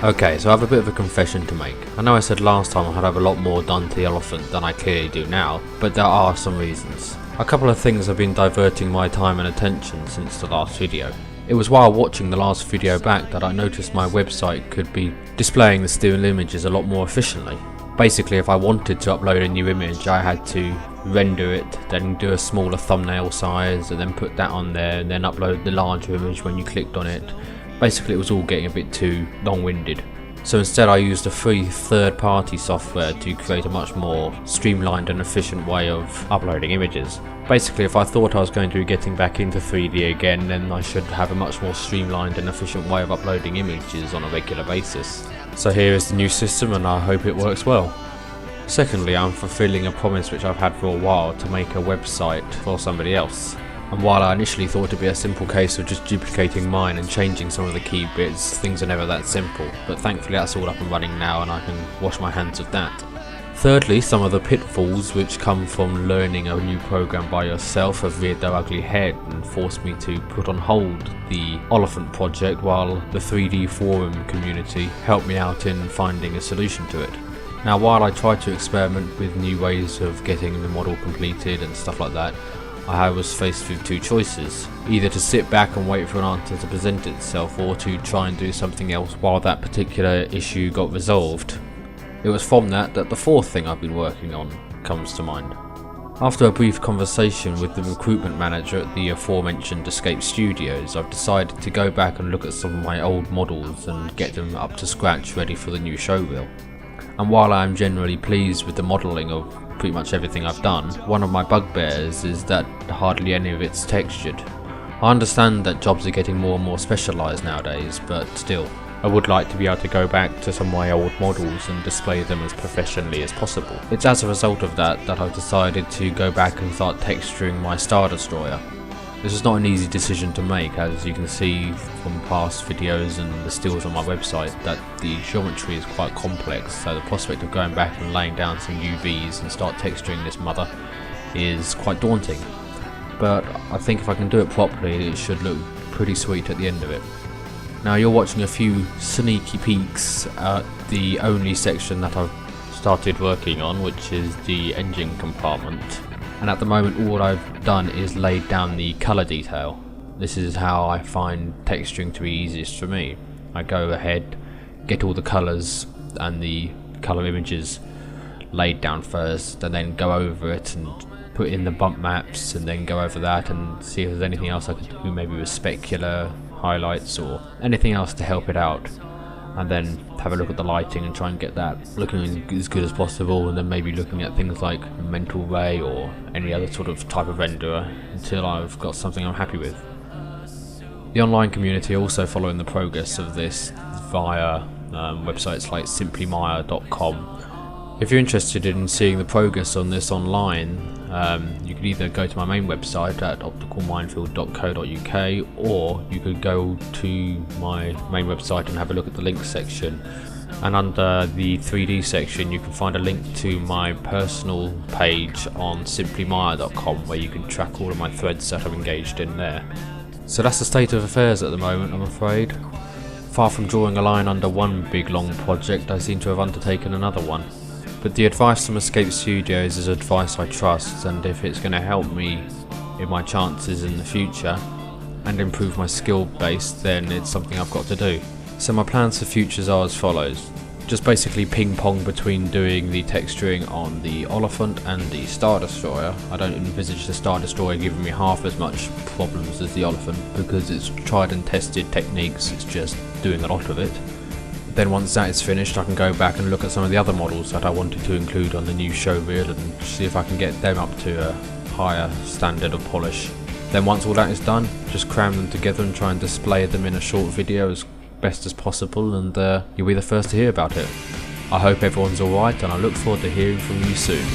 Okay, so I have a bit of a confession to make. I know I said last time I'd have a lot more done to the elephant than I clearly do now, but there are some reasons. A couple of things have been diverting my time and attention since the last video. It was while watching the last video back that I noticed my website could be displaying the still images a lot more efficiently. Basically, if I wanted to upload a new image, I had to render it, then do a smaller thumbnail size, and then put that on there, and then upload the larger image when you clicked on it. Basically, it was all getting a bit too long-winded. So instead I used a free third-party software to create a much more streamlined and efficient way of uploading images. Basically, if I thought I was going to be getting back into 3D again, then I should have a much more streamlined and efficient way of uploading images on a regular basis. So here is the new system, and I hope it works well. Secondly, I'm fulfilling a promise which I've had for a while to make a website for somebody else. And while I initially thought it'd be a simple case of just duplicating mine and changing some of the key bits, things are never that simple, but thankfully that's all up and running now and I can wash my hands of that. Thirdly, some of the pitfalls which come from learning a new program by yourself have reared their ugly head and forced me to put on hold the Elephant project while the 3D forum community helped me out in finding a solution to it. Now, while I tried to experiment with new ways of getting the model completed and stuff like that, I was faced with two choices: either to sit back and wait for an answer to present itself, or to try and do something else while that particular issue got resolved. It was from that the fourth thing I've been working on comes to mind. After a brief conversation with the recruitment manager at the aforementioned Escape Studios, I've decided to go back and look at some of my old models and get them up to scratch ready for the new showreel. And while I am generally pleased with the modelling of pretty much everything I've done, one of my bugbears is that hardly any of it's textured. I understand that jobs are getting more and more specialised nowadays, but still, I would like to be able to go back to some of my old models and display them as professionally as possible. It's as a result of that I've decided to go back and start texturing my Star Destroyer. This is not an easy decision to make, as you can see from past videos and the stills on my website that the geometry is quite complex, so the prospect of going back and laying down some UVs and start texturing this mother is quite daunting. But I think if I can do it properly, it should look pretty sweet at the end of it. Now, you're watching a few sneaky peeks at the only section that I've started working on, which is the engine compartment. And at the moment all I've done is laid down the colour detail. This is how I find texturing to be easiest for me. I go ahead, get all the colours and the colour images laid down first, and then go over it and put in the bump maps, and then go over that and see if there's anything else I could do, maybe with specular highlights or anything else to help it out. And then have a look at the lighting and try and get that looking as good as possible, and then maybe looking at things like mental ray or any other sort of type of renderer until I've got something I'm happy with. The online community are also following the progress of this via websites like simplymaya.com. If you're interested in seeing the progress on this online, you could either go to my main website at opticalminefield.co.uk, or you could go to my main website and have a look at the links section. And under the 3D section you can find a link to my personal page on simplymaya.com, where you can track all of my threads that I'm engaged in there. So that's the state of affairs at the moment, I'm afraid. Far from drawing a line under one big long project, I seem to have undertaken another one. But the advice from Escape Studios is advice I trust, and if it's going to help me in my chances in the future and improve my skill base, then it's something I've got to do. So my plans for futures are as follows. Just basically ping pong between doing the texturing on the Elephant and the Star Destroyer. I don't envisage the Star Destroyer giving me half as much problems as the Elephant, because it's tried and tested techniques, it's just doing a lot of it. Then once that is finished, I can go back and look at some of the other models that I wanted to include on the new showreel and see if I can get them up to a higher standard of polish. Then once all that is done, just cram them together and try and display them in a short video as best as possible, and you'll be the first to hear about it. I hope everyone's alright, and I look forward to hearing from you soon.